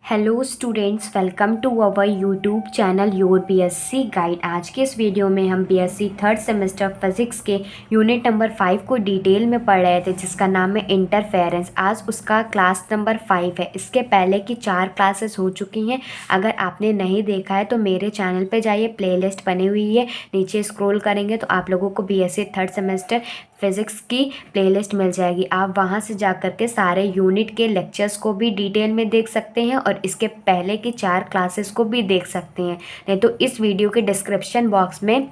Hello students, welcome to our YouTube channel your BSc guide. आज के इस video में हम बीएससी थर्ड सेमेस्टर फिजिक्स के यूनिट नंबर 5 को डिटेल में पढ़ रहे थे, जिसका नाम है इंटरफेरेंस। आज उसका क्लास नंबर 5 है। इसके पहले की 4 क्लासेस हो चुकी हैं। अगर आपने नहीं देखा है तो मेरे चैनल पे जाइए, प्लेलिस्ट बनी हुई है, नीचे स्क्रॉल करेंगे तो आप लोगों को बीएससी थर्ड सेमेस्टर फिज़िक्स की प्लेलिस्ट मिल जाएगी। आप वहां से जा कर के सारे यूनिट के लेक्चर्स को भी डिटेल में देख सकते हैं और इसके पहले की 4 क्लासेस को भी देख सकते हैं। नहीं तो इस वीडियो के डिस्क्रिप्शन बॉक्स में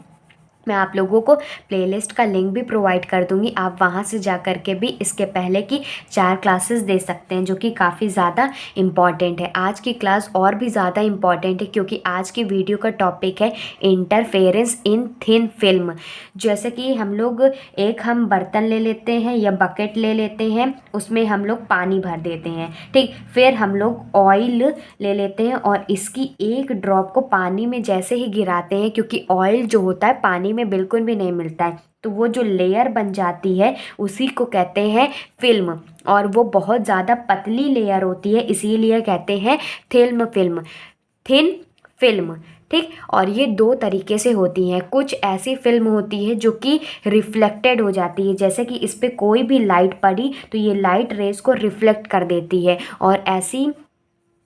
मैं आप लोगों को प्लेलिस्ट का लिंक भी प्रोवाइड कर दूंगी। आप वहां से जा कर के भी इसके पहले की 4 क्लासेस दे सकते हैं, जो कि काफ़ी ज़्यादा इम्पॉर्टेंट है। आज की क्लास और भी ज़्यादा इम्पॉर्टेंट है क्योंकि आज की वीडियो का टॉपिक है इंटरफेरेंस इन थिन फिल्म। जैसे कि हम बर्तन ले लेते हैं या बकेट ले लेते हैं, उसमें हम लोग पानी भर देते हैं, ठीक। फिर हम लोग ऑयल ले लेते हैं और इसकी एक ड्रॉप को पानी में जैसे ही गिराते हैं, क्योंकि ऑयल जो होता है पानी में बिल्कुल भी नहीं मिलता है, तो वो जो लेयर बन जाती है उसी को कहते हैं फिल्म। और वो बहुत ज़्यादा पतली लेयर होती है, इसीलिए कहते हैं थिन फिल्म, ठीक। और ये 2 तरीके से होती हैं। कुछ ऐसी फिल्म होती है जो कि रिफ्लेक्टेड हो जाती है, जैसे कि इस पर कोई भी लाइट पड़ी तो ये लाइट रेज को रिफ्लेक्ट कर देती है। और ऐसी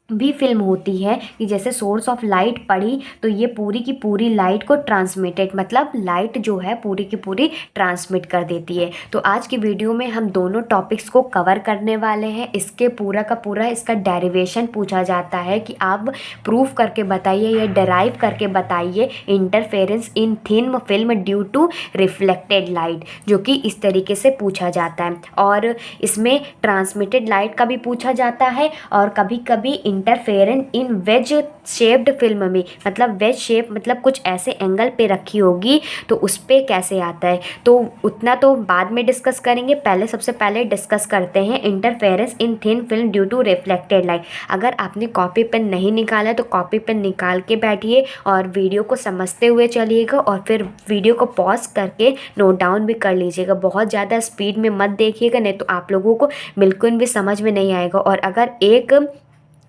भी फिल्म होती है कि जैसे सोर्स ऑफ लाइट पड़ी तो ये पूरी की पूरी लाइट को ट्रांसमिटेड, मतलब लाइट जो है पूरी की पूरी ट्रांसमिट कर देती है। तो आज की वीडियो में हम दोनों टॉपिक्स को कवर करने वाले हैं। इसके पूरा का पूरा इसका डेरिवेशन पूछा जाता है कि आप प्रूफ करके बताइए या डेराइव करके बताइए interference in thin film due to reflected light, जो कि इस तरीके से पूछा जाता है। और इसमें ट्रांसमिटेड लाइट का भी पूछा जाता है और कभी कभी इंटरफेरेंस इन वेज शेप्ड फिल्म में, मतलब वेज शेप मतलब कुछ ऐसे एंगल पे रखी होगी तो उस पर कैसे आता है, तो उतना तो बाद में डिस्कस करेंगे। सबसे पहले डिस्कस करते हैं interference in thin film due to reflected light. अगर आपने कॉपी पेन नहीं निकाला तो कॉपी पेन निकाल के बैठिए और वीडियो को समझते हुए चलिएगा, और फिर वीडियो को पॉज करके नोट डाउन भी कर लीजिएगा। बहुत ज़्यादा स्पीड में मत देखिएगा, नहीं तो आप लोगों को बिल्कुल भी समझ में नहीं आएगा। और अगर एक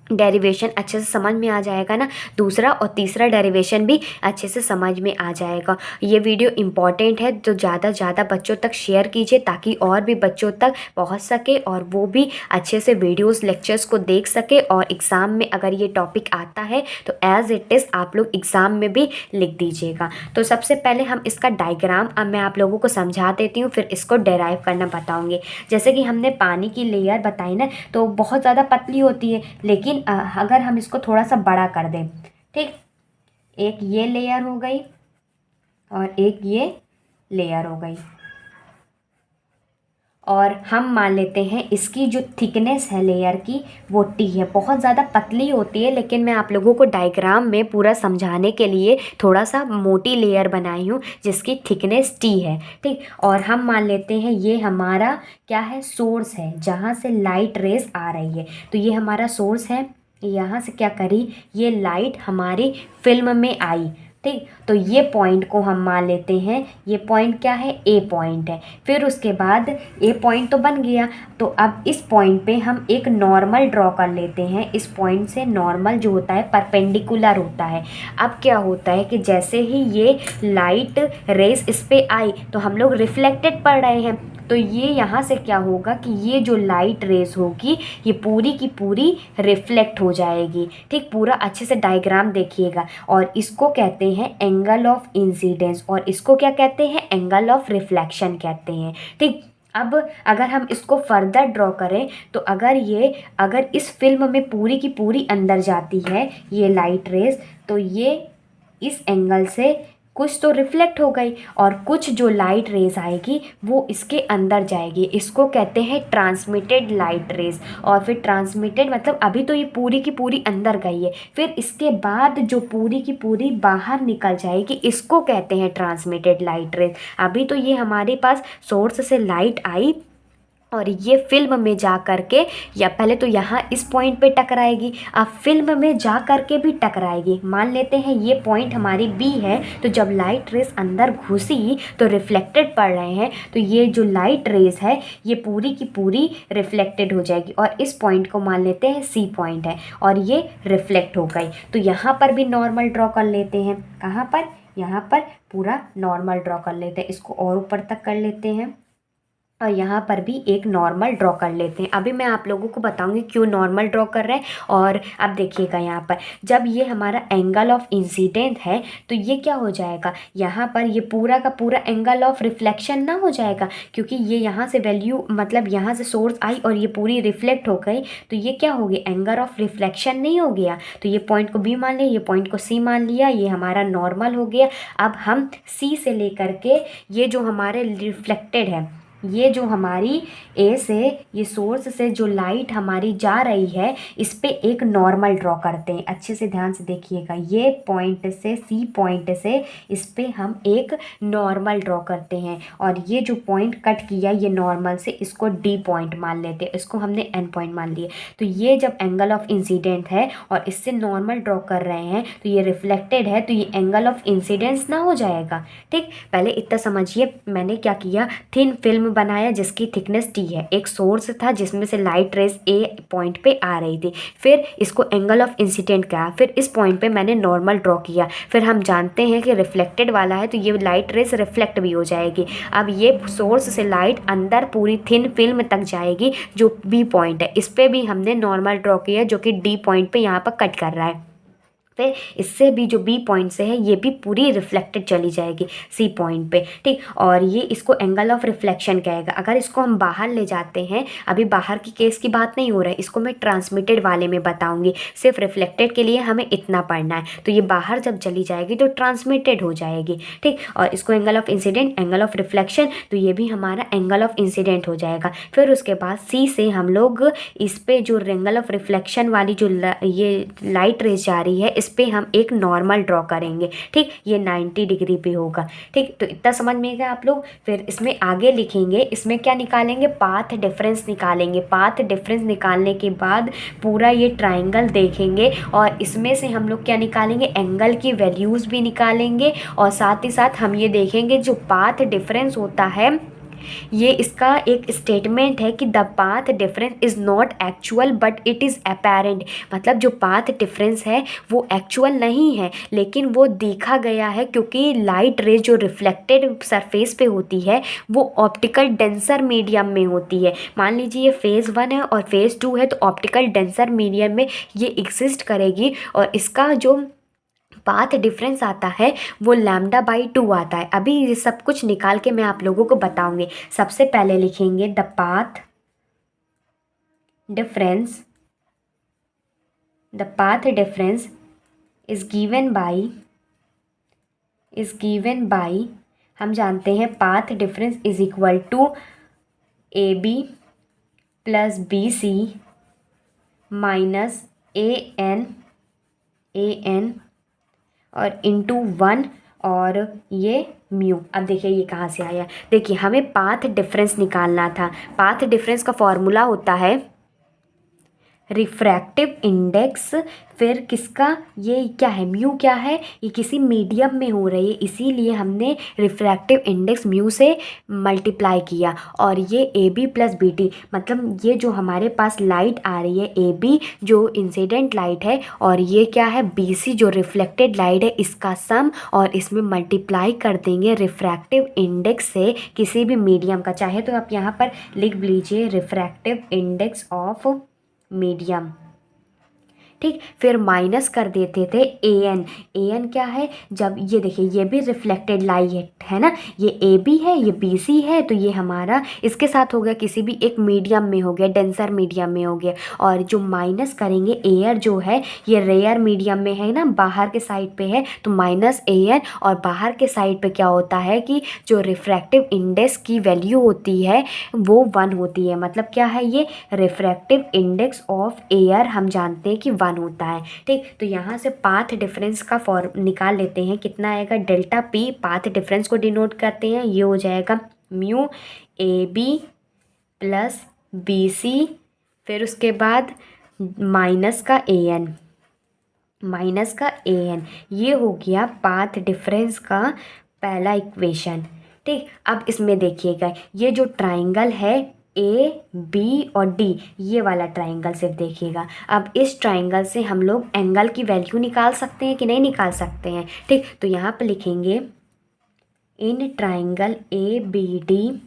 डेरिवेशन अच्छे से समझ में आ जाएगा ना, दूसरा और तीसरा डेरिवेशन भी अच्छे से समझ में आ जाएगा। ये वीडियो इम्पॉर्टेंट है, तो ज़्यादा से ज़्यादा बच्चों तक शेयर कीजिए ताकि और भी बच्चों तक पहुंच सके और वो भी अच्छे से वीडियोस लेक्चर्स को देख सके। और एग्ज़ाम में अगर ये टॉपिक आता है तो एज़ इट इज़ आप लोग एग्ज़ाम में भी लिख दीजिएगा। तो सबसे पहले हम इसका डायग्राम अब मैं आप लोगों को समझा देती हूँ, फिर इसको डेराइव करना बताऊँगी। जैसे कि हमने पानी की लेयर बताई ना, तो बहुत ज़्यादा पतली होती है, लेकिन अगर हम इसको थोड़ा सा बड़ा कर दें, ठीक, एक ये लेयर हो गई और एक ये लेयर हो गई, और हम मान लेते हैं इसकी जो थिकनेस है लेयर की वो टी है। बहुत ज़्यादा पतली होती है, लेकिन मैं आप लोगों को डायग्राम में पूरा समझाने के लिए थोड़ा सा मोटी लेयर बनाई हूँ जिसकी थिकनेस टी है, ठीक। और हम मान लेते हैं ये हमारा क्या है, सोर्स है, जहाँ से लाइट रेस आ रही है। तो ये हमारा सोर्स है, यहाँ से क्या करी, ये लाइट हमारी फिल्म में आई, ठीक। तो ये पॉइंट को हम मान लेते हैं, ये पॉइंट क्या है, ए पॉइंट है। फिर उसके बाद ए पॉइंट तो बन गया, तो अब इस पॉइंट पे हम एक नॉर्मल ड्रॉ कर लेते हैं। इस पॉइंट से नॉर्मल जो होता है परपेंडिकुलर होता है। अब क्या होता है कि जैसे ही ये लाइट रेस इस पे आई तो हम लोग रिफ्लेक्टेड पढ़ रहे हैं, तो ये यहाँ से क्या होगा कि ये जो लाइट रेज होगी ये पूरी की पूरी रिफ्लेक्ट हो जाएगी, ठीक। पूरा अच्छे से डायग्राम देखिएगा। और इसको कहते हैं एंगल ऑफ इंसिडेंस, और इसको क्या कहते हैं, एंगल ऑफ रिफ्लेक्शन कहते हैं, ठीक। अब अगर हम इसको फर्दर ड्रॉ करें तो अगर इस फिल्म में पूरी की पूरी अंदर जाती है ये लाइट रेज, तो ये इस एंगल से कुछ तो रिफ्लेक्ट हो गई और कुछ जो लाइट रेज आएगी वो इसके अंदर जाएगी। इसको कहते हैं ट्रांसमिटेड लाइट रेज। और फिर ट्रांसमिटेड मतलब अभी तो ये पूरी की पूरी अंदर गई है, फिर इसके बाद जो पूरी की पूरी बाहर निकल जाएगी इसको कहते हैं ट्रांसमिटेड लाइट रेज। अभी तो ये हमारे पास सोर्स से लाइट आई और ये फिल्म में जा कर के, या पहले तो यहाँ इस पॉइंट पे टकराएगी, अब फिल्म में जा कर के भी टकराएगी। मान लेते हैं ये पॉइंट हमारी बी है, तो जब लाइट रेस अंदर घुसी तो रिफ्लेक्टेड पड़ रहे हैं, तो ये जो लाइट रेस है ये पूरी की पूरी रिफ्लेक्टेड हो जाएगी। और इस पॉइंट को मान लेते हैं सी पॉइंट है और ये रिफ्लेक्ट हो गई। तो यहाँ पर भी नॉर्मल ड्रॉ कर लेते हैं। कहाँ पर? यहाँ पर पूरा नॉर्मल ड्रॉ कर लेते हैं। इसको और ऊपर तक कर लेते हैं और यहाँ पर भी एक नॉर्मल ड्रॉ कर लेते हैं। अभी मैं आप लोगों को बताऊंगी क्यों नॉर्मल ड्रॉ कर रहे हैं। और अब देखिएगा यहाँ पर जब ये हमारा एंगल ऑफ इंसिडेंट है तो ये क्या हो जाएगा, यहाँ पर ये पूरा का पूरा एंगल ऑफ रिफ्लेक्शन ना हो जाएगा, क्योंकि ये यहाँ से वैल्यू मतलब यहाँ से सोर्स आई और ये पूरी रिफ्लेक्ट हो गई, तो ये क्या हो गया, एंगल ऑफ रिफ्लेक्शन नहीं हो गया। तो ये पॉइंट को बी मान लिया, ये पॉइंट को सी मान लिया, ये हमारा नॉर्मल हो गया। अब हम सी से लेकर के ये जो हमारे रिफ्लेक्टेड है, ये जो हमारी ए से, ये सोर्स से जो लाइट हमारी जा रही है, इस पे एक नॉर्मल ड्रॉ करते हैं। अच्छे से ध्यान से देखिएगा, ये पॉइंट से सी पॉइंट से इस पे हम एक नॉर्मल ड्रॉ करते हैं। और ये जो पॉइंट कट किया ये नॉर्मल से, इसको डी पॉइंट मान लेते हैं, इसको हमने एन पॉइंट मान लिए। तो ये जब एंगल ऑफ इंसिडेंट है और इससे नॉर्मल ड्रॉ कर रहे हैं तो ये रिफ्लेक्टेड है, तो ये एंगल ऑफ इंसिडेंस ना हो जाएगा। ठीक, पहले इतना समझिए, मैंने क्या किया, थिन फिल्म बनाया जिसकी थिकनेस टी है, एक सोर्स था जिसमें से लाइट रेस ए पॉइंट पे आ रही थी, फिर इसको एंगल ऑफ इंसिडेंट कहा, फिर इस पॉइंट पे मैंने नॉर्मल ड्रॉ किया, फिर हम जानते हैं कि रिफ्लेक्टेड वाला है तो ये लाइट रेस रिफ्लेक्ट भी हो जाएगी। अब ये सोर्स से लाइट अंदर पूरी थिन फिल्म तक जाएगी जो बी पॉइंट है, इस पर भी हमने नॉर्मल ड्रॉ किया जो कि डी पॉइंट पे यहाँ पर कट कर रहा है। फिर इससे भी जो बी पॉइंट से है ये भी पूरी रिफ्लेक्टेड चली जाएगी सी पॉइंट पे। ठीक, और ये इसको एंगल ऑफ रिफ्लेक्शन कहेगा। अगर इसको हम बाहर ले जाते हैं, अभी बाहर की केस की बात नहीं हो रहा है, इसको मैं ट्रांसमिटेड वाले में बताऊंगी, सिर्फ रिफ्लेक्टेड के लिए हमें इतना पढ़ना है। तो ये बाहर जब चली जाएगी तो ट्रांसमिटेड हो जाएगी। ठीक, और इसको angle of incident, angle of reflection, तो ये भी हमारा एंगल ऑफ इंसिडेंट हो जाएगा। फिर उसके बाद सी से हम लोग इस पे जो एंगल ऑफ रिफ्लेक्शन वाली जो ये लाइट रेस जा रही है, इस पे हम एक नॉर्मल ड्रॉ करेंगे। ठीक, ये 90 डिग्री पे होगा। ठीक, तो इतना समझ में गया आप लोग। फिर इसमें आगे लिखेंगे, इसमें क्या निकालेंगे, पाथ डिफरेंस निकालेंगे। पाथ डिफरेंस निकालने के बाद पूरा ये ट्राइंगल देखेंगे और इसमें से हम लोग क्या निकालेंगे, एंगल की वैल्यूज़ भी निकालेंगे। और साथ ही साथ हम ये देखेंगे जो पाथ डिफरेंस होता है, ये इसका एक स्टेटमेंट है कि the path difference is not actual but it is apparent. मतलब जो पाथ डिफरेंस है वो एक्चुअल नहीं है लेकिन वो देखा गया है, क्योंकि लाइट रेज जो रिफ्लेक्टेड सरफेस पे होती है वो ऑप्टिकल डेंसर मीडियम में होती है। मान लीजिए ये फेज़ 1 है और फेज़ 2 है, तो ऑप्टिकल डेंसर मीडियम में ये एग्जिस्ट करेगी और इसका जो पाथ डिफरेंस आता है वो λ/2 आता है। अभी ये सब कुछ निकाल के मैं आप लोगों को बताऊंगी। सबसे पहले लिखेंगे the path difference is given by हम जानते हैं path difference is equal to AB plus BC minus AN और इंटू 1 और ये म्यू। अब देखिए ये कहाँ से आया, देखिए हमें पाथ डिफरेंस निकालना था। पाथ डिफरेंस का फॉर्मूला होता है रिफ्रैक्टिव इंडेक्स, फिर किसका, ये क्या है, म्यू क्या है, ये किसी मीडियम में हो रही है इसीलिए हमने रिफ्रैक्टिव इंडेक्स म्यू से मल्टीप्लाई किया। और ये AB प्लस BT, मतलब ये जो हमारे पास लाइट आ रही है AB जो इंसिडेंट लाइट है और ये क्या है BC जो रिफ्लेक्टेड लाइट है, इसका सम, और इसमें मल्टीप्लाई कर देंगे रिफ्रैक्टिव इंडेक्स से किसी भी मीडियम का। चाहे तो आप यहाँ पर लिख लीजिए रिफ्रैक्टिव इंडेक्स ऑफ मीडियम। ठीक, फिर माइनस कर देते थे AN क्या है, जब ये देखिए ये भी रिफ्लेक्टेड लाइट है ना, ये AB है ये BC है, तो ये हमारा इसके साथ हो गया किसी भी एक मीडियम में हो गया, डेंसर मीडियम में हो गया। और जो माइनस करेंगे एयर जो है ये रेयर मीडियम में है ना, बाहर के साइड पे है, तो माइनस AN। और बाहर के साइड पे क्या होता है कि जो रिफ्रैक्टिव इंडेक्स की वैल्यू होती है वो 1 होती है। मतलब क्या है, ये रिफ्रैक्टिव इंडेक्स ऑफ एयर हम जानते हैं कि 1 होता है। ठीक, तो यहाँ से पाथ डिफरेंस का फॉर्म निकाल लेते हैं, कितना आएगा, डेल्टा P पाथ डिफरेंस को डिनोट करते हैं, ये हो जाएगा mu AB plus B C, फिर उसके बाद माइनस का ए एन, माइनस का ए एन, ये हो गया पाथ डिफरेंस का पहला इक्वेशन। ठीक, अब इसमें देखिएगा ये जो ट्राइंगल है ए बी और डी, ये वाला ट्राइंगल सिर्फ देखिएगा। अब इस ट्राइंगल से हम लोग एंगल की वैल्यू निकाल सकते हैं कि नहीं निकाल सकते हैं। ठीक, तो यहाँ पर लिखेंगे in triangle A B D,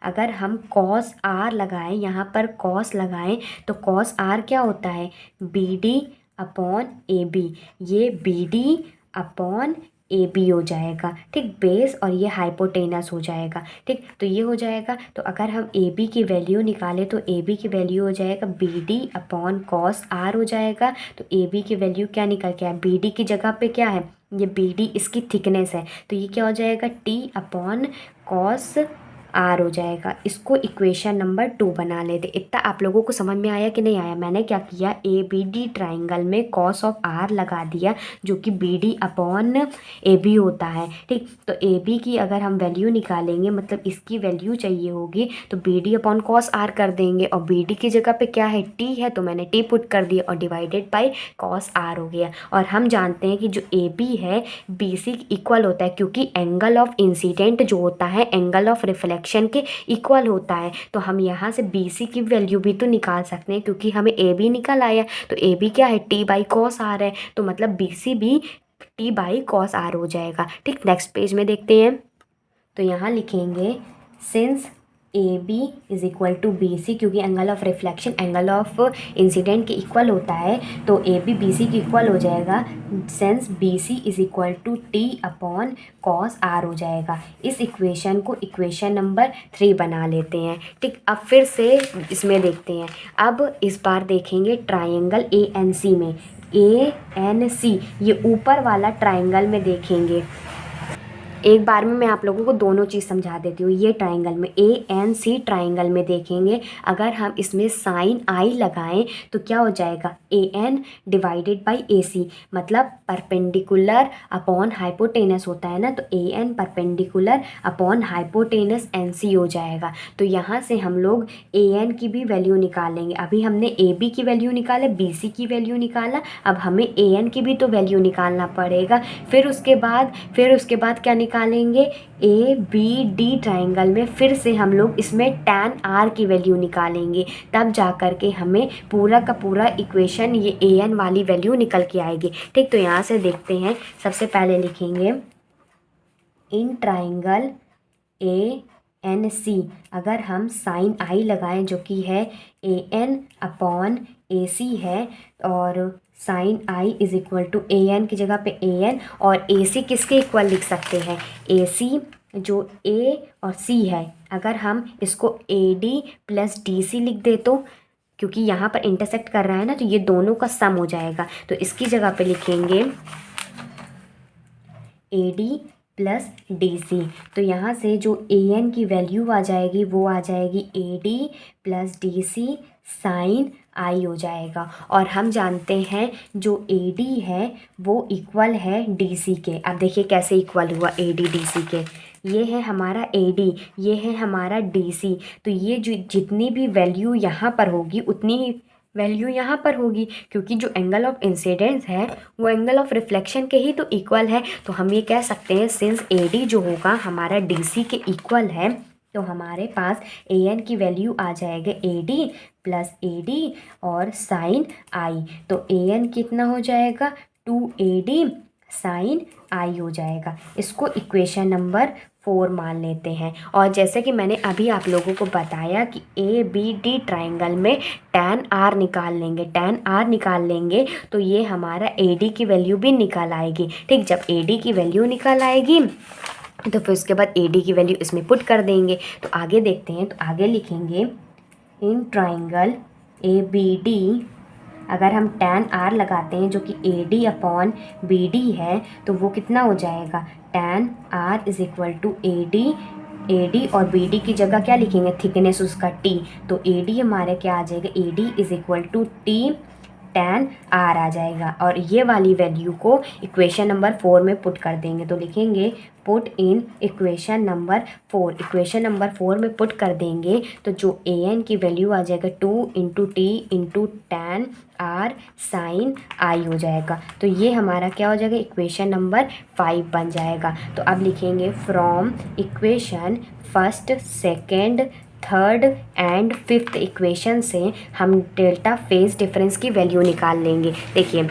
अगर हम कॉस आर लगाएं, यहाँ पर कॉस लगाएं तो कॉस आर क्या होता है, B D upon A B, ये B D upon A B हो जाएगा। ठीक, बेस और ये हाइपोटेनस हो जाएगा। ठीक, तो ये हो जाएगा। तो अगर हम ए बी की वैल्यू निकालें तो ए बी की वैल्यू हो जाएगा B D upon cos R हो जाएगा। तो ए बी की वैल्यू क्या निकल के आया, बी डी की जगह पे क्या है, ये बी डी इसकी थिकनेस है, तो ये क्या हो जाएगा, टी अपॉन कॉस आर हो जाएगा। इसको इक्वेशन नंबर 2 बना लेते। इतना आप लोगों को समझ में आया कि नहीं आया। मैंने क्या किया, ए बी डी ट्राइंगल में कॉस ऑफ आर लगा दिया जो कि B D upon A B होता है। ठीक, तो ए बी की अगर हम वैल्यू निकालेंगे, मतलब इसकी वैल्यू चाहिए होगी, तो B D upon cos R कर देंगे, और बी डी की जगह पे क्या है, टी है, तो मैंने टी पुट कर दिया और डिवाइडेड बाई कॉस आर हो गया। और हम जानते हैं कि जो ए बी है बी सी इक्वल होता है, क्योंकि एंगल ऑफ इंसिडेंट जो होता है एंगल ऑफ रिफ्लेक्शन के इक्वल होता है। तो हम यहाँ से बी सी की वैल्यू भी तो निकाल सकते हैं, क्योंकि हमें ए बी निकल आया। तो ए बी क्या है, टी बाई कॉस आर है, तो मतलब बी सी भी टी बाई कॉस आर हो जाएगा। ठीक, नेक्स्ट पेज में देखते हैं। तो यहाँ लिखेंगे since A B is equal to B C, क्योंकि angle of reflection angle of incident के इक्वल होता है, तो ए बी बी सी के इक्वल हो जाएगा। Since B C is equal to T upon cos R हो जाएगा। इस इक्वेशन को इक्वेशन नंबर 3 बना लेते हैं। ठीक, अब फिर से इसमें देखते हैं। अब इस बार देखेंगे ट्राइंगल ए एन सी में, ए एन सी, ये ऊपर वाला ट्राइंगल में देखेंगे। एक बार में मैं आप लोगों को दोनों चीज़ समझा देती हूँ। ये ट्राइंगल में ए एन सी ट्राइंगल में देखेंगे, अगर हम इसमें साइन आई लगाएं तो क्या हो जाएगा, A N divided by A C, मतलब परपेंडिकुलर अपॉन हाइपोटेनस होता है ना, तो A N perpendicular upon hypotenuse N C हो जाएगा। तो यहाँ से हम लोग ए एन की भी वैल्यू निकालेंगे। अभी हमने ए बी की वैल्यू निकाला, बी सी की वैल्यू निकाला, अब हमें ए एन की भी तो वैल्यू निकालना पड़ेगा। फिर उसके बाद क्या निकालेंगे, ए बी डी ट्राइंगल में फिर से हम लोग इसमें tan r की वैल्यू निकालेंगे, तब जा कर के हमें पूरा का पूरा इक्वेशन ये ए एन वाली वैल्यू निकल के आएगी। ठीक, तो यहाँ से देखते हैं। सबसे पहले लिखेंगे in triangle A N C, अगर हम साइन आई लगाएं जो कि है A N upon A C है, और sine I is equal to A N की जगह पे ए एन, और ए सी किसके इक्वल लिख सकते हैं, ए सी जो ए और सी है, अगर हम इसको A D plus D C लिख दे तो, क्योंकि यहाँ पर इंटरसेक्ट कर रहा है ना, तो ये दोनों का सम हो जाएगा। तो इसकी जगह पे लिखेंगे A D plus D C. तो यहाँ से जो ए एन की वैल्यू आ जाएगी वो आ जाएगी A D plus D C sine I हो जाएगा। और हम जानते हैं जो ए डी है वो इक्वल है डी सी के। अब देखिए कैसे इक्वल हुआ ए डी डी सी के, ये है हमारा ए डी, ये है हमारा डी सी। तो ये जो जितनी भी वैल्यू यहाँ पर होगी उतनी ही वैल्यू यहाँ पर होगी, क्योंकि जो एंगल ऑफ इंसिडेंस है वो एंगल ऑफ रिफ्लेक्शन के ही तो इक्वल है। तो हम ये कह सकते हैं सिंस ए डी जो होगा हमारा डी सी के इक्वल है, तो हमारे पास ए एन की वैल्यू आ जाएगा A D plus A D और साइन आई। तो ए एन कितना हो जाएगा, 2AD साइन आई हो जाएगा। इसको इक्वेशन नंबर 4 मान लेते हैं। और जैसे कि मैंने अभी आप लोगों को बताया कि ए बी डी ट्राइंगल में tan r निकाल लेंगे, tan r निकाल लेंगे तो ये हमारा ए डी की वैल्यू भी निकल आएगी। ठीक, जब ए डी की वैल्यू निकल आएगी तो फिर उसके बाद ए डी की वैल्यू इसमें पुट कर देंगे। तो आगे देखते हैं। तो आगे लिखेंगे in triangle A B D, अगर हम tan r लगाते हैं जो कि A D upon B D है तो वो कितना हो जाएगा, tan r is equal to A D और बी डी की जगह क्या लिखेंगे, थिकनेस उसका t। तो ए डी हमारे क्या आ जाएगा, A D is equal to T tan r आ जाएगा। और ये वाली वैल्यू को इक्वेशन नंबर 4 में पुट कर देंगे। तो लिखेंगे put in equation number 4। Equation number 4 में पुट कर देंगे तो जो an की वैल्यू आ जाएगा 2 into T into tan r sin i हो जाएगा। तो ये हमारा क्या हो जाएगा, इक्वेशन नंबर 5 बन जाएगा। तो अब लिखेंगे from equation first, second, third and fifth equation से हम डेल्टा फेज डिफरेंस की वैल्यू निकाल लेंगे। देखिए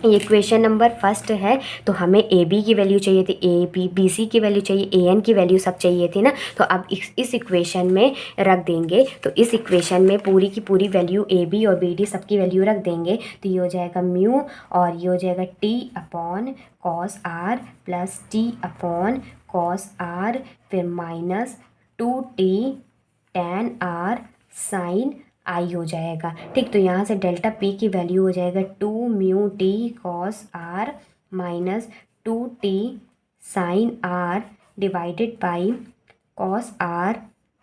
ये इक्वेशन नंबर फर्स्ट है, तो हमें ए बी की वैल्यू चाहिए थी, ए बी बी सी की वैल्यू चाहिए, ए एन की वैल्यू सब चाहिए थी ना। तो अब इस इक्वेशन में रख देंगे। तो इस इक्वेशन में पूरी की पूरी वैल्यू ए बी और बी डी सबकी वैल्यू रख देंगे। तो ये हो जाएगा म्यू और ये हो जाएगा T upon cos R plus T upon cos R, फिर minus 2t tan r sine I हो जाएगा। ठीक, तो यहाँ से डेल्टा पी की वैल्यू हो जाएगा 2 mu T cos R minus 2t sine R divided by cos R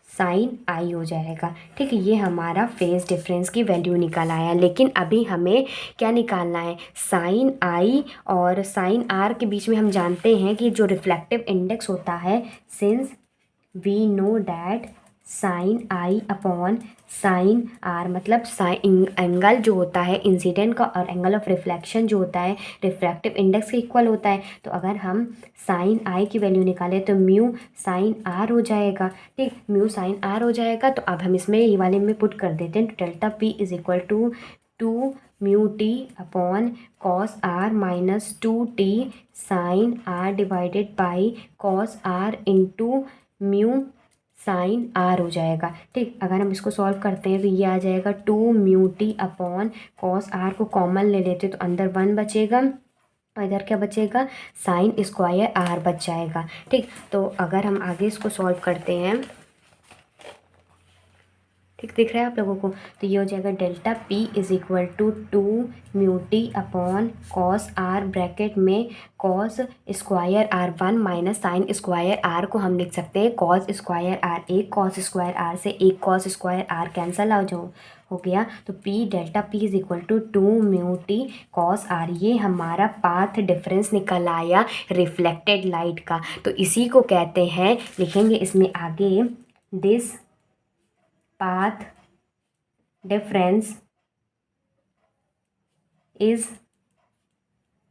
sine I हो जाएगा। ठीक है, ये हमारा फेज डिफरेंस की वैल्यू निकल आया। लेकिन अभी हमें क्या निकालना है, साइन आई और साइन आर के बीच में हम जानते हैं कि जो रिफ्लेक्टिव इंडेक्स होता है, since we know that sine I upon sine R, मतलब साइन एंगल जो होता है इंसिडेंट का और एंगल ऑफ रिफ्लेक्शन जो होता है रिफ्रैक्टिव इंडेक्स के इक्वल होता है। तो अगर हम साइन आई की वैल्यू निकालें तो म्यू साइन आर हो जाएगा। ठीक, म्यू साइन आर हो जाएगा। तो अब हम इसमें ये वाले में पुट कर देते हैं। तो delta P is equal to 2 mu T upon cos R minus 2t sine R divided by cos R into mu sine R हो जाएगा। ठीक, अगर हम इसको सॉल्व करते हैं तो ये आ जाएगा 2 mu T upon cos R को कॉमन ले लेते तो अंदर 1 बचेगा और इधर क्या बचेगा, साइन स्क्वायर आर बच जाएगा। ठीक, तो अगर हम आगे इसको सॉल्व करते हैं, ठीक दिख रहा है आप लोगों को, तो ये हो जाएगा delta P is equal to 2 mu T upon cos R bracket में cos square R 1 minus sine square R को हम लिख सकते हैं कॉस स्क्वायर आर, एक कॉस स्क्वायर आर से एक कॉस स्क्वायर आर कैंसल हो गया। तो P delta P is equal to 2 mu T cos R. ये हमारा पाथ डिफरेंस निकल आया रिफ्लेक्टेड लाइट का। तो इसी को कहते हैं, लिखेंगे इसमें आगे, this path difference is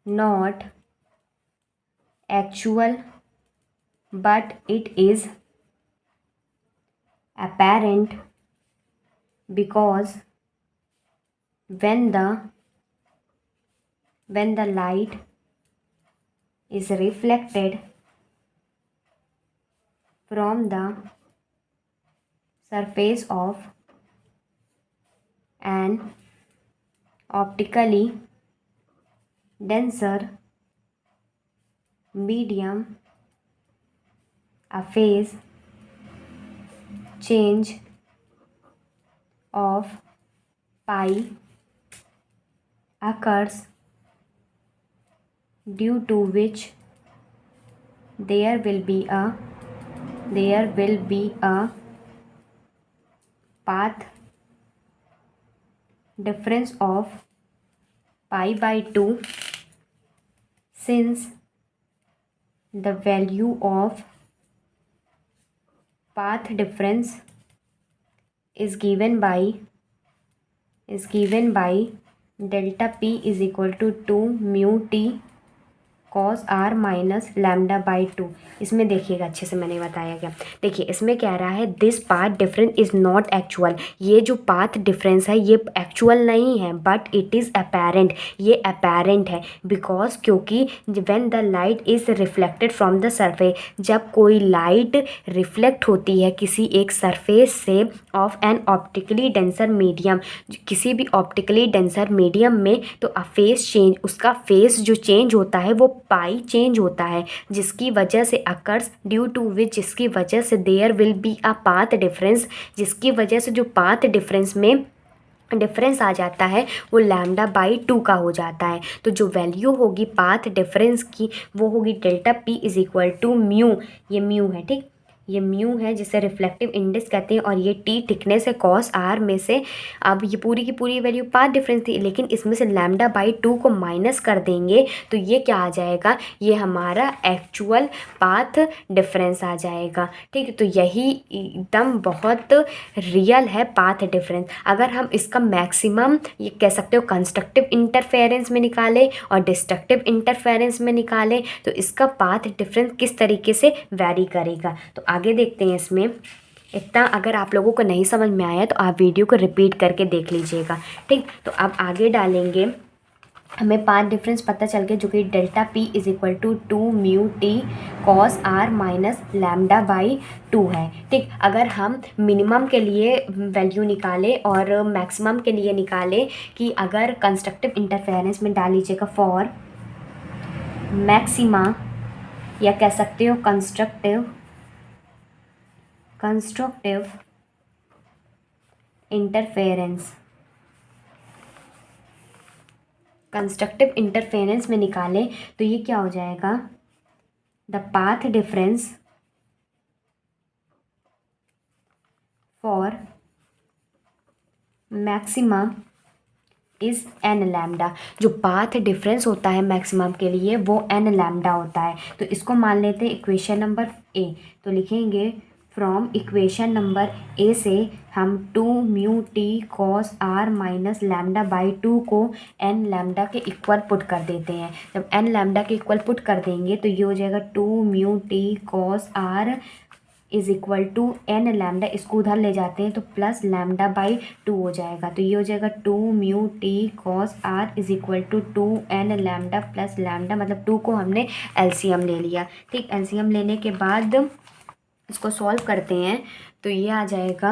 not actual but it is apparent because when the light is reflected from the surface of an optically denser medium, a phase change of pi occurs, due to which there will be a path difference of pi by 2 since the value of path difference is given by delta p is equal to 2 mu T cos R minus lambda by 2। इसमें देखिएगा अच्छे से मैंने बताया क्या, देखिए इसमें कह रहा है this path difference is not actual. ये जो पाथ डिफरेंस है ये एक्चुअल नहीं है बट इट इज़ अपेरेंट, ये अपेरेंट है बिकॉज क्योंकि when the light is reflected from the surface, जब कोई लाइट रिफ्लेक्ट होती है किसी एक सरफेस से of N optically denser medium, किसी भी ऑप्टिकली डेंसर मीडियम में, तो अ फेस चेंज, उसका फेस जो चेंज होता है वो पाई चेंज होता है, जिसकी वजह से अकर्स, ड्यू टू विच, जिसकी वजह से there will be a path difference, जिसकी वजह से जो पाथ डिफरेंस में डिफरेंस आ जाता है वो लैम्डा बाई 2 का हो जाता है। तो जो वैल्यू होगी पाथ डिफरेंस की वो होगी delta P is equal to mu, ये म्यू है, ठीक, ये म्यू है जिसे रिफ्लेक्टिव इंडेक्स कहते हैं, और ये टी थिकनेस है कॉस आर में से। अब ये पूरी की पूरी वैल्यू पाथ डिफरेंस थी, लेकिन इसमें से लैम्डा बाई 2 को माइनस कर देंगे तो ये क्या आ जाएगा, ये हमारा एक्चुअल पाथ डिफरेंस आ जाएगा। ठीक है, तो यही एकदम बहुत रियल है पाथ डिफरेंस। अगर हम इसका मैक्सिमम ये कह सकते हो कंस्ट्रक्टिव इंटरफेरेंस में निकालें और डिस्ट्रक्टिव इंटरफेरेंस में निकालें तो इसका पाथ डिफरेंस किस तरीके से वैरी करेगा। तो आगे देखते हैं इसमें। इतना अगर आप लोगों को नहीं समझ में आया तो आप वीडियो को रिपीट करके देख लीजिएगा। ठीक, तो अब आगे डालेंगे। हमें पाथ डिफरेंस पता चल गया जो कि delta P is equal to 2 mu T cos R minus lambda by 2 है। ठीक, अगर हम मिनिमम के लिए वैल्यू निकालें और मैक्सिमम के लिए निकालें कि अगर कंस्ट्रक्टिव इंटरफेरेंस में डाल लीजिएगा फॉर मैक्सिमा, या कह सकते हो कंस्ट्रक्टिव इंटरफेरेंस, कंस्ट्रक्टिव इंटरफेरेंस में निकालें तो ये क्या हो जाएगा, the path difference for maximum is an lambda. जो पाथ डिफरेंस होता है मैक्सिमम के लिए वो एन लैम्डा होता है। तो इसको मान लेते हैं इक्वेशन नंबर ए। तो लिखेंगे फ्रॉम इक्वेशन नंबर ए से हम 2 mu T cos R minus lambda by 2 को एन लैम्डा के इक्वल पुट कर देते हैं। जब एन लैम्डा के इक्वल पुट कर देंगे तो ये हो जाएगा 2 mu T cos R is equal to N lambda, इसको उधर ले जाते हैं तो प्लस लैम्डा बाई 2 हो जाएगा। तो ये हो जाएगा 2 mu T cos R is equal to 2 N lambda plus lambda, मतलब 2 को हमने एलसीएम ले लिया। ठीक, एलसीएम लेने के बाद इसको सॉल्व करते हैं तो ये आ जाएगा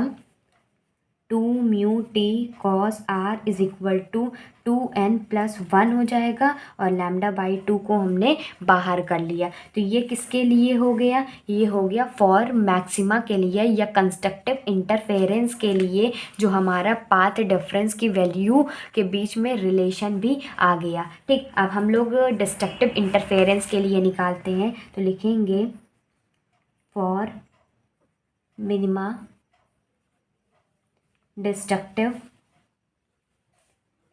2 mu T cos R is equal to 2n plus 1 हो जाएगा, और लैम्डा बाई 2 को हमने बाहर कर लिया। तो ये किसके लिए हो गया, ये हो गया फॉर मैक्सिमा के लिए या कंस्ट्रक्टिव इंटरफेरेंस के लिए, जो हमारा पाथ डिफरेंस की वैल्यू के बीच में रिलेशन भी आ गया। ठीक, अब हम लोग डिस्ट्रक्टिव इंटरफेरेंस के लिए निकालते हैं। तो लिखेंगे फॉर मिनिमा डिस्ट्रक्टिव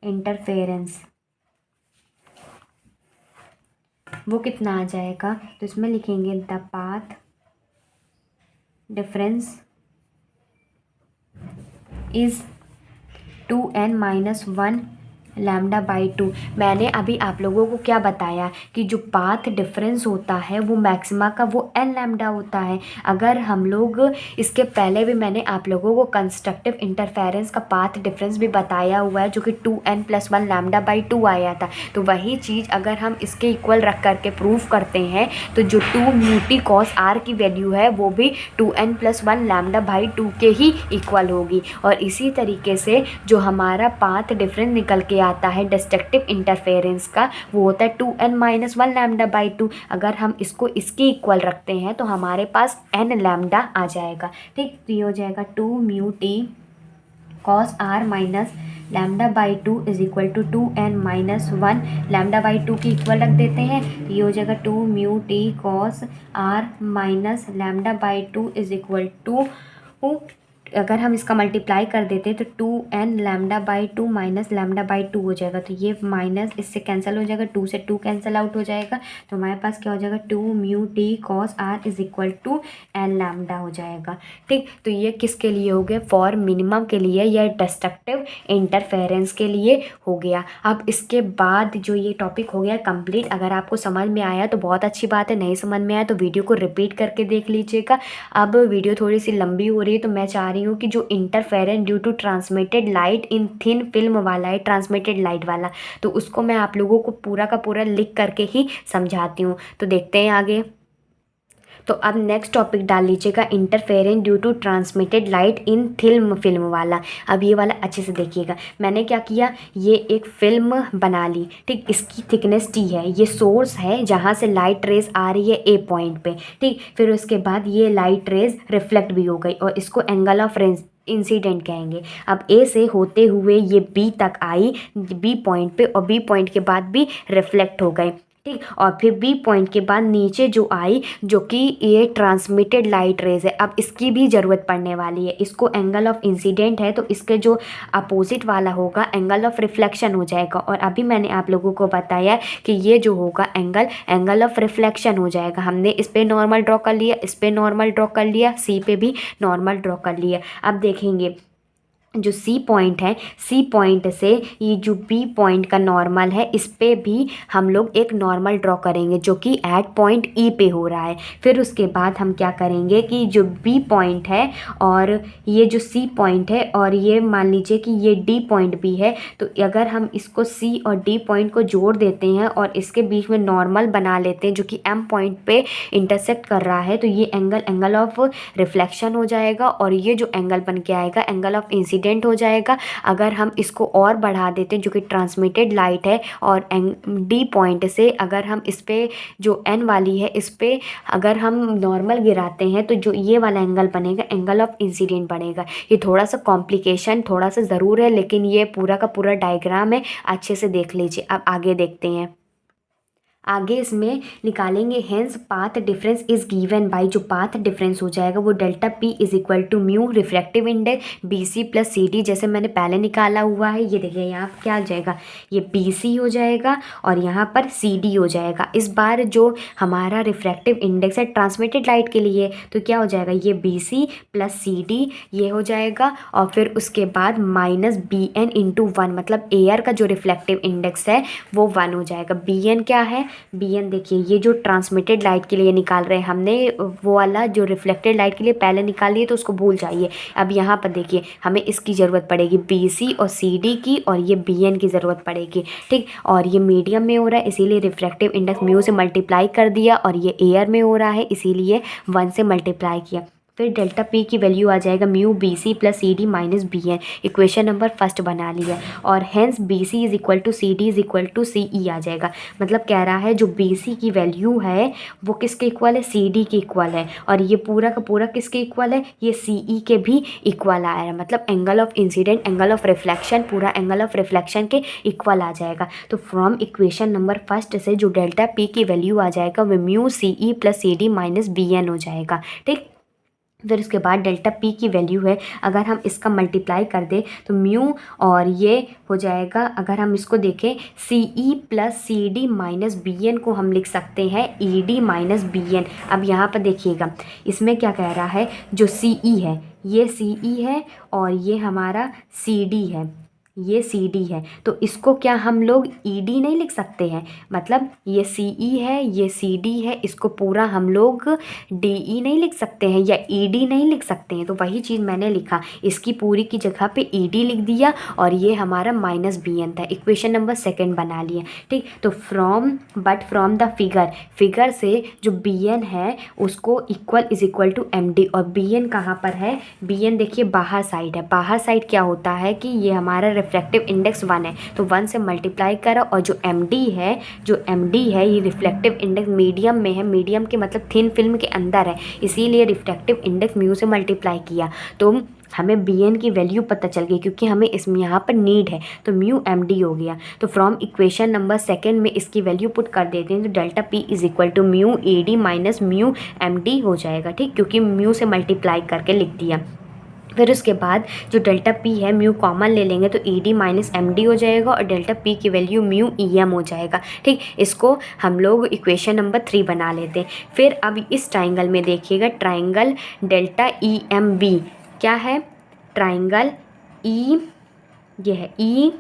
इंटरफेरेंस वो कितना आ जाएगा, तो इसमें लिखेंगे the path difference is 2n minus 1 lambda by 2। मैंने अभी आप लोगों को क्या बताया कि जो पाथ डिफरेंस होता है वो मैक्सिमा का वो n लैम्डा होता है। अगर हम लोग इसके पहले भी मैंने आप लोगों को कंस्ट्रक्टिव इंटरफेरेंस का पाथ डिफरेंस भी बताया हुआ है जो कि 2n प्लस 1 लैम्डा बाई 2 आया था। तो वही चीज़ अगर हम इसके इक्वल रख करके प्रूव करते हैं तो जो 2 म्यू टी कॉस आर की वैल्यू है वो भी 2n प्लस 1 लैम्डा बाई 2 के ही इक्वल होगी। और इसी तरीके से जो हमारा पाथ डिफरेंस निकल के आता है डिस्ट्रक्टिव इंटरफेरेंस का वो होता है 2n माइनस 1 लैम्डा बाई 2। अगर हम इसको इसके इक्वल रखते हैं तो हमारे पास n लैम्डा आ जाएगा। ठीक, तो ये हो जाएगा 2 mu T cos R minus lambda by 2 is equal to 2n minus 1 lambda by 2 की इक्वल रख देते हैं। तो ये हो जाएगा 2 mu T cos R minus lambda by 2 is equal to, अगर हम इसका मल्टीप्लाई कर देते हैं तो 2n lambda by 2 minus lambda by 2 हो जाएगा। तो ये माइनस इससे कैंसिल हो जाएगा, 2 से 2 कैंसिल आउट हो जाएगा। तो हमारे पास क्या हो जाएगा 2 mu T cos R is equal to n lambda हो जाएगा। ठीक, तो ये किसके लिए हो गया, फॉर मिनिमम के लिए या डिस्ट्रक्टिव इंटरफेरेंस के लिए हो गया। अब इसके बाद जो ये टॉपिक हो गया कंप्लीट। अगर आपको समझ में आया तो बहुत अच्छी बात है, नहीं समझ में आया तो वीडियो को रिपीट करके देख लीजिएगा। अब वीडियो थोड़ी सी लंबी हो रही है तो मैं चाह रही हूँ कि जो interference due to transmitted light in thin film वाला है, ट्रांसमिटेड लाइट वाला, तो उसको मैं आप लोगों को पूरा का पूरा लिख करके ही समझाती हूँ। तो देखते हैं आगे। तो अब नेक्स्ट टॉपिक डाल लीजिएगा interference due to transmitted light in film वाला। अब ये वाला अच्छे से देखिएगा। मैंने क्या किया, ये एक फिल्म बना ली। ठीक, इसकी थिकनेस टी है, ये सोर्स है जहाँ से लाइट रेज आ रही है ए पॉइंट पे। ठीक, फिर उसके बाद ये लाइट रेज रिफ्लेक्ट भी हो गई और इसको एंगल ऑफ इंसिडेंट कहेंगे। अब ए से होते हुए ये बी तक आई, बी पॉइंट पे, और बी पॉइंट के बाद भी रिफ्लेक्ट हो गए। ठीक। और फिर बी पॉइंट के बाद नीचे जो आई, जो कि ये ट्रांसमिटेड लाइट रेज है, अब इसकी भी ज़रूरत पड़ने वाली है। इसको एंगल ऑफ इंसिडेंट है तो इसके जो अपोजिट वाला होगा एंगल ऑफ रिफ्लेक्शन हो जाएगा। और अभी मैंने आप लोगों को बताया कि ये जो होगा एंगल ऑफ रिफ्लेक्शन हो जाएगा। हमने इस पर नॉर्मल ड्रॉ कर लिया, इस पर नॉर्मल ड्रॉ कर लिया, सी पे भी नॉर्मल ड्रॉ कर लिया। अब देखेंगे जो सी पॉइंट है, सी पॉइंट से ये जो बी पॉइंट का नॉर्मल है, इस पे भी हम लोग एक नॉर्मल ड्रॉ करेंगे जो कि एट पॉइंट ई पे हो रहा है। फिर उसके बाद हम क्या करेंगे कि जो बी पॉइंट है और ये जो सी पॉइंट है और ये मान लीजिए कि ये डी पॉइंट भी है, तो अगर हम इसको सी और डी पॉइंट को जोड़ देते हैं और इसके बीच में नॉर्मल बना लेते हैं जो कि एम पॉइंट पे इंटरसेक्ट कर रहा है, तो ये एंगल ऑफ रिफ्लेक्शन हो जाएगा। और ये जो एंगल बन के आएगा एंगल ऑफ इंसिडेंट हो जाएगा। अगर हम इसको और बढ़ा देते हैं जो कि ट्रांसमिटेड लाइट है और डी पॉइंट से अगर हम इस पे जो एन वाली है इस पे अगर हम नॉर्मल गिराते हैं तो जो ये वाला एंगल बनेगा एंगल ऑफ इंसिडेंट बनेगा। ये थोड़ा सा कॉम्प्लिकेशन थोड़ा सा ज़रूर है, लेकिन ये पूरा का पूरा डायग्राम है, अच्छे से देख लीजिए। अब आगे देखते हैं। आगे इसमें निकालेंगे hence path difference is given by, जो पाथ डिफरेंस हो जाएगा वो delta P is equal to mu refractive index B C plus C D, जैसे मैंने पहले निकाला हुआ है। ये देखिए यहाँ क्या हो जाएगा, ये बी सी हो जाएगा और यहाँ पर सी डी हो जाएगा। इस बार जो हमारा रिफ्रैक्टिव इंडेक्स है ट्रांसमिटेड लाइट के लिए, तो क्या हो जाएगा, ये बी सी प्लस सी डी ये हो जाएगा। और फिर उसके बाद minus B N into one, मतलब एयर का जो रिफ्लेक्टिव इंडेक्स है वो 1 हो जाएगा। बी एन क्या है, बी एन देखिए ये जो ट्रांसमिटेड लाइट के लिए निकाल रहे हैं हमने, वो वाला जो रिफ्लेक्टेड लाइट के लिए पहले निकालिए तो उसको भूल जाइए। अब यहाँ पर देखिए हमें इसकी ज़रूरत पड़ेगी बी सी और सी डी की, और ये बी एन की ज़रूरत पड़ेगी। ठीक। और ये मीडियम में हो रहा है इसीलिए रिफ्रैक्टिव इंडेक्स म्यू से मल्टीप्लाई कर दिया, और ये एयर में हो रहा है इसीलिए 1 से मल्टीप्लाई किया। फिर डेल्टा पी की वैल्यू आ जाएगा म्यू बी सी प्लस सी D minus B N. Equation number first बना लिया। और hence B C is equal to C D is equal to C E आ जाएगा। मतलब कह रहा है जो बी सी की वैल्यू है वो किसके इक्वल है, सी डी के इक्वल है। और ये पूरा का पूरा किसके इक्वल है, ये सी ई के भी इक्वल आ रहा है। मतलब angle of incident angle of reflection पूरा एंगल ऑफ रिफ्लेक्शन के इक्वल आ जाएगा। तो फ्रॉम इक्वेशन नंबर फर्स्ट से जो डेल्टा पी की वैल्यू आ जाएगा वो म्यू सी ई प्लस सी डी माइनस बी एन हो जाएगा। ठीक। फिर उसके बाद डेल्टा पी की वैल्यू है, अगर हम इसका मल्टीप्लाई कर दें तो म्यू और ये हो जाएगा, अगर हम इसको देखें सी ई प्लस सी डी माइनस बी एन को हम लिख सकते हैं E D minus B N. अब यहाँ पर देखिएगा इसमें क्या कह रहा है, जो सी ई है ये सी ई है और ये हमारा सी डी है, ये सी डी है। तो इसको क्या हम लोग ई डी नहीं लिख सकते हैं, मतलब ये सी ई है ये सी डी है, इसको पूरा हम लोग डी ई नहीं लिख सकते हैं या ई डी नहीं लिख सकते हैं। तो वही चीज़ मैंने लिखा, इसकी पूरी की जगह पे ई डी लिख दिया और ये हमारा माइनस बी एन था। इक्वेशन नंबर सेकंड बना लिया। ठीक। तो फ्रॉम द फिगर से जो बी एन है उसको equal is equal to M D. और बी एन कहाँ पर है, बी एन देखिए बाहर साइड है। बाहर साइड क्या होता है कि ये हमारा रिफ्लेक्टिव इंडेक्स 1 है, तो 1 से मल्टीप्लाई करा। और जो एम डी है ये रिफ्लेक्टिव इंडेक्स मीडियम में है, मीडियम के मतलब थिन फिल्म के अंदर है, इसीलिए रिफ्लेक्टिव इंडेक्स म्यू से मल्टीप्लाई किया तो हमें बी एन की वैल्यू पता चल गई, क्योंकि हमें इसमें यहाँ पर नीड है तो म्यू एम डी हो गया। तो फ्रॉम इक्वेशन नंबर सेकंड में इसकी वैल्यू पुट कर देते हैं तो delta P is equal to mu A D minus mu M D हो जाएगा। ठीक। क्योंकि म्यू से मल्टीप्लाई करके लिख दिया। फिर उसके बाद जो डेल्टा पी है म्यू कॉमन ले लेंगे तो E D minus M D हो जाएगा और डेल्टा पी की वैल्यू म्यू ई एम हो जाएगा। ठीक। इसको हम लोग इक्वेशन नंबर 3 बना लेते हैं। फिर अब इस ट्राइंगल में देखिएगा, triangle delta E M B क्या है, ट्राइंगल ई, ये है ई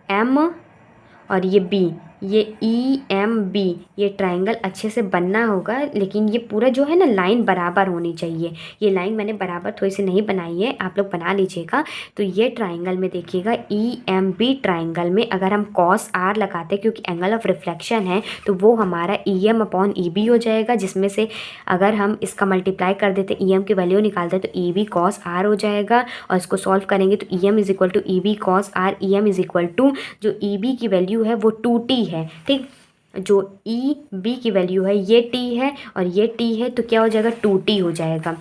एम और ये बी, ये ई एम बी, ये ट्राइंगल अच्छे से बनना होगा, लेकिन ये पूरा जो है ना लाइन बराबर होनी चाहिए। ये लाइन मैंने बराबर थोड़ी सी नहीं बनाई है, आप लोग बना लीजिएगा। तो ये ट्राइंगल में देखिएगा ई एम बी ट्राइंगल में अगर हम कॉस आर लगाते हैं क्योंकि एंगल ऑफ रिफ्लेक्शन है तो वो हमारा E M upon E B हो जाएगा, जिसमें से अगर हम इसका मल्टीप्लाई कर देते ई एम की वैल्यू निकालते तो ई बी कॉस आर हो जाएगा। और इसको सॉल्व करेंगे तो E M is equal to E B cos R, E M is equal to जो ई बी की वैल्यू है वो 2t है। ठीक। जो ई बी की वैल्यू है ये t है और ये t है, तो क्या हो जाएगा 2t हो जाएगा।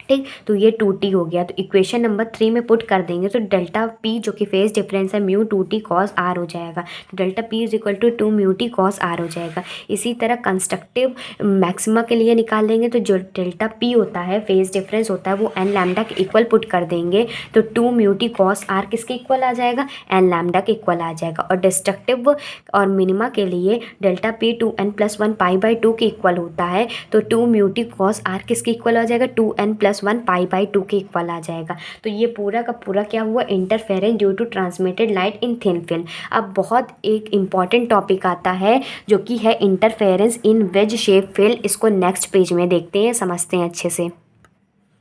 ठीक। तो ये 2t हो गया। तो इक्वेशन नंबर 3 में पुट कर देंगे तो डेल्टा p जो कि फेज डिफरेंस है म्यू 2t कॉस r हो जाएगा। तो delta p is equal to 2 mu T cos r हो जाएगा। इसी तरह कंस्ट्रक्टिव मैक्सिमा के लिए निकाल लेंगे तो जो डेल्टा p होता है फेज डिफरेंस होता है वो n लैम्डा के इक्वल पुट कर देंगे तो 2 म्यू टी कॉस r किसके इक्वल आ जाएगा, n लैम्डा के इक्वल आ जाएगा। और डिस्ट्रक्टिव और मिनिमा के लिए डेल्टा p 2n+1 π/2 के इक्वल होता है तो 2 म्यू टी कॉस r किसके इक्वल आ जाएगा, 2n+1 π/2 के इक्वल आ जाएगा। तो ये पूरा का पूरा क्या हुआ, interference due to transmitted light in thin film. अब बहुत एक इम्पॉर्टेंट टॉपिक आता है जो कि है इंटरफेरेंस इन वेज शेप फिल्म। इसको नेक्स्ट पेज में देखते हैं, समझते हैं अच्छे से।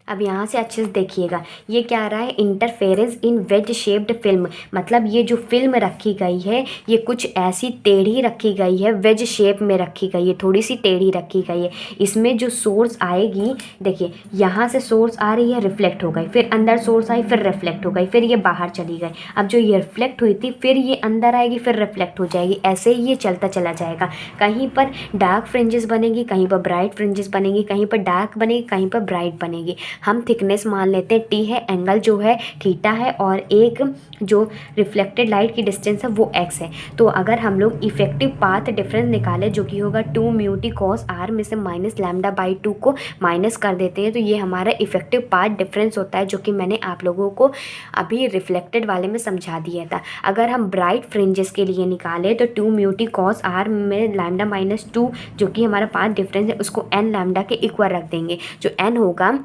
अब यहाँ से अच्छे से देखिएगा, ये क्या आ रहा है, इंटरफेरेंस इन वेज शेप्ड फिल्म। मतलब ये जो फिल्म रखी गई है ये कुछ ऐसी टेढ़ी रखी गई है, वेज शेप में रखी गई है, थोड़ी सी टेढ़ी रखी गई है। इसमें जो सोर्स आएगी, देखिए यहाँ से सोर्स आ रही है, रिफ्लेक्ट हो गई, फिर अंदर सोर्स आई, फिर रिफ्लेक्ट हो गई, फिर ये बाहर चली गई। अब जो ये रिफ्लेक्ट हुई थी फिर ये अंदर आएगी, फिर रिफ्लेक्ट हो जाएगी, ऐसे ही ये चलता चला जाएगा। कहीं पर डार्क फ्रिंजेस बनेगी, कहीं पर ब्राइट फ्रिंजेस बनेगी, कहीं पर डार्क बनेगी, कहीं पर ब्राइट बनेगी। हम थिकनेस मान लेते हैं टी है, एंगल जो है थीटा है, और एक जो रिफ्लेक्टेड लाइट की डिस्टेंस है वो एक्स है। तो अगर हम लोग इफेक्टिव पाथ डिफरेंस निकाले जो कि होगा 2 म्यू टी कॉस आर में से -λ/2 को माइनस कर देते हैं तो ये हमारा इफेक्टिव पाथ डिफरेंस होता है, जो कि मैंने आप लोगों को अभी रिफ्लेक्टेड वाले में समझा दिया था। अगर हम ब्राइट फ्रिंजेस के लिए निकालें तो 2 म्यू टी कॉस आर में λ-2 जो कि हमारा पाथ डिफरेंस है उसको n लैम्डा के इक्वल रख देंगे। जो n होगा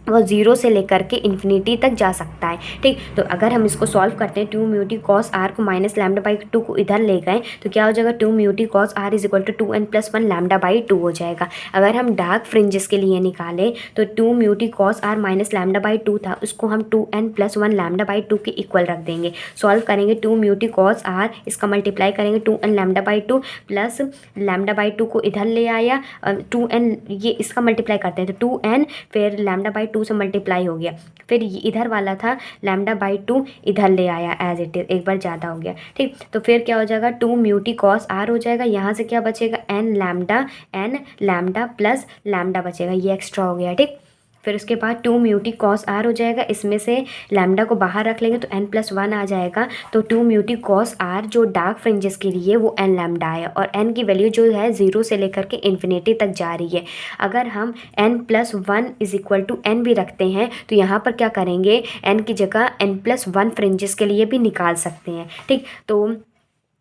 वो 0 से लेकर के इन्फिनिटी तक जा सकता है। ठीक। तो अगर हम इसको सॉल्व करते हैं 2 म्यू टी कॉस आर को -λ/2 को इधर ले गए तो क्या हो जाएगा, 2 mu T cos R is equal to 2n+1 λ/2 हो जाएगा। अगर हम डार्क फ्रिंजेस के लिए निकालें तो 2 म्यू टी कॉस आर -λ/2 था, उसको हम 2n+1 λ/2 के इक्वल रख देंगे। सॉल्व करेंगे 2 म्यू टी कॉस आर, इसका मल्टीप्लाई करेंगे 2n λ/2 प्लस λ/2 को इधर ले आया, 2n ये इसका मल्टीप्लाई करते हैं तो 2n फिर λ/2 से मल्टीप्लाई हो गया, फिर इधर वाला था λ/2 इधर ले आया एज इट इज, एक बार ज़्यादा हो गया। ठीक। तो फिर क्या हो जाएगा, 2 म्यू टी कॉस आर हो जाएगा। यहाँ से क्या बचेगा, n लैम्डा प्लस लैम्डा बचेगा, ये एक्स्ट्रा हो गया। ठीक। फिर उसके बाद 2 म्यू टी कॉस आर हो जाएगा, इसमें से लैम्डा को बाहर रख लेंगे तो n+1 आ जाएगा। तो 2 म्यू टी कॉस आर जो डार्क फ्रिंजेस के लिए वो n लैम्डा है, और n की वैल्यू जो है 0 से लेकर के इन्फिनिटी तक जा रही है। अगर हम n+1 is equal to n भी रखते हैं तो यहाँ पर क्या करेंगे, n की जगह n+1 फ्रिंजेस के लिए भी निकाल सकते हैं। ठीक। तो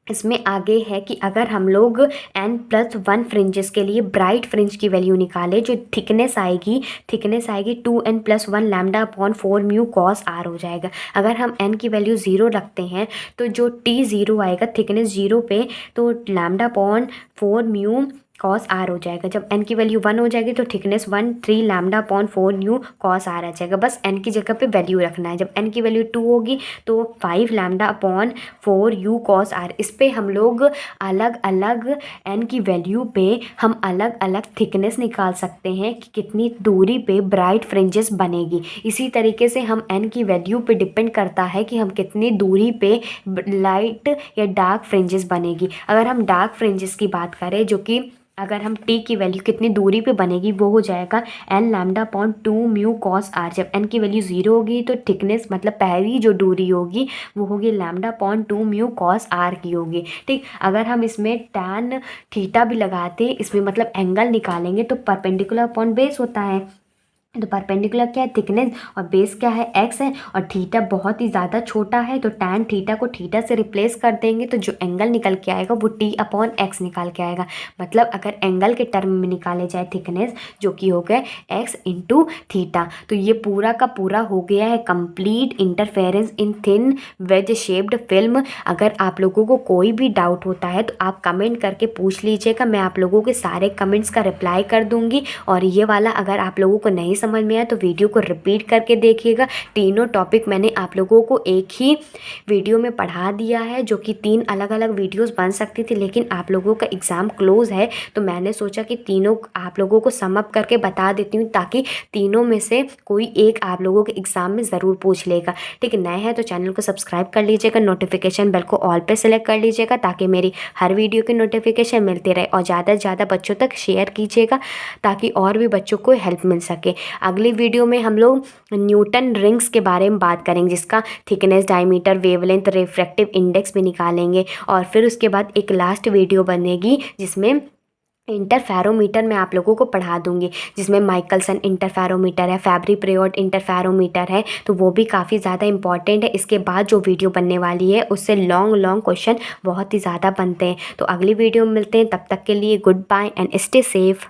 इसमें आगे है कि अगर हम लोग n+1 फ्रिंजेस के लिए ब्राइट फ्रिंज की वैल्यू निकाले, जो थिकनेस आएगी 2n+1 λ/4 म्यू कॉस आर हो जाएगा। अगर हम n की वैल्यू 0 रखते हैं तो जो t 0 आएगा, थिकनेस 0 पे, तो λ/4 म्यू कॉस आर हो जाएगा। जब n की वैल्यू 1 हो जाएगी तो थिकनेस 3 λ/4 न्यू कॉस आर आ जाएगा। बस n की जगह पे वैल्यू रखना है। जब n की वैल्यू 2 होगी तो 5 λ/4 यू कॉस आर। इस पे हम लोग अलग अलग n की वैल्यू पे हम अलग अलग थिकनेस निकाल सकते हैं कि कितनी दूरी पे ब्राइट फ्रिंजेस बनेगी। इसी तरीके से हम n की वैल्यू पे डिपेंड करता है कि हम कितनी दूरी पे लाइट या डार्क फ्रिंजेस बनेगी। अगर हम डार्क फ्रिंजेस की बात करें, जो कि अगर हम t की वैल्यू कितनी दूरी पे बनेगी वो हो जाएगा n λ/2 म्यू कॉस आर। जब n की वैल्यू 0 होगी तो थिकनेस मतलब पहली जो दूरी होगी वो होगी λ/2 म्यू कॉस आर की होगी। ठीक। अगर हम इसमें tan थीटा भी लगाते, इसमें मतलब एंगल निकालेंगे तो परपेंडिकुलर अपॉन बेस होता है। तो परपेंडिकुलर क्या है, थिकनेस, और बेस क्या है, एक्स है, और थीटा बहुत ही ज़्यादा छोटा है तो टैन थीटा को थीटा से रिप्लेस कर देंगे तो जो एंगल निकल के आएगा वो t/x निकाल के आएगा। मतलब अगर एंगल के टर्म में निकाले जाए थिकनेस, जो कि हो गया x × थीटा। तो ये पूरा का पूरा हो गया है complete interference in thin wedge shaped film. अगर आप लोगों को कोई भी डाउट होता है तो आप कमेंट करके पूछ लीजिएगा, मैं आप लोगों के सारे कमेंट्स का रिप्लाई कर दूँगी। और ये वाला अगर आप लोगों को नहीं समझ में आया तो वीडियो को रिपीट करके देखिएगा। तीनों टॉपिक मैंने आप लोगों को एक ही वीडियो में पढ़ा दिया है, जो कि 3 अलग अलग वीडियोस बन सकती थी, लेकिन आप लोगों का एग्ज़ाम क्लोज है तो मैंने सोचा कि तीनों आप लोगों को सम अप करके बता देती हूँ, ताकि तीनों में से कोई एक आप लोगों के एग्ज़ाम में ज़रूर पूछ लेगा। ठीक है। नए हैं तो चैनल को सब्सक्राइब कर लीजिएगा, नोटिफिकेशन बेल को ऑल पे सेलेक्ट कर लीजिएगा ताकि मेरी हर वीडियो की नोटिफिकेशन मिलती रहे, और ज़्यादा से ज़्यादा बच्चों तक शेयर कीजिएगा ताकि और भी बच्चों को हेल्प मिल सके। अगली वीडियो में हम लोग न्यूटन रिंग्स के बारे में बात करेंगे, जिसका thickness, diameter, wavelength, refractive index भी निकालेंगे। और फिर उसके बाद एक लास्ट वीडियो बनेगी जिसमें इंटरफेरोमीटर मैं आप लोगों को पढ़ा दूंगी, जिसमें माइकलसन इंटरफेरोमीटर है, फैब्री पिरियड इंटरफेरोमीटर है, तो वो भी काफ़ी ज़्यादा इंपॉर्टेंट है। इसके बाद जो वीडियो बनने वाली है उससे लॉन्ग क्वेश्चन बहुत ही ज़्यादा बनते हैं। तो अगली वीडियो में मिलते हैं, तब तक के लिए good bye and stay safe.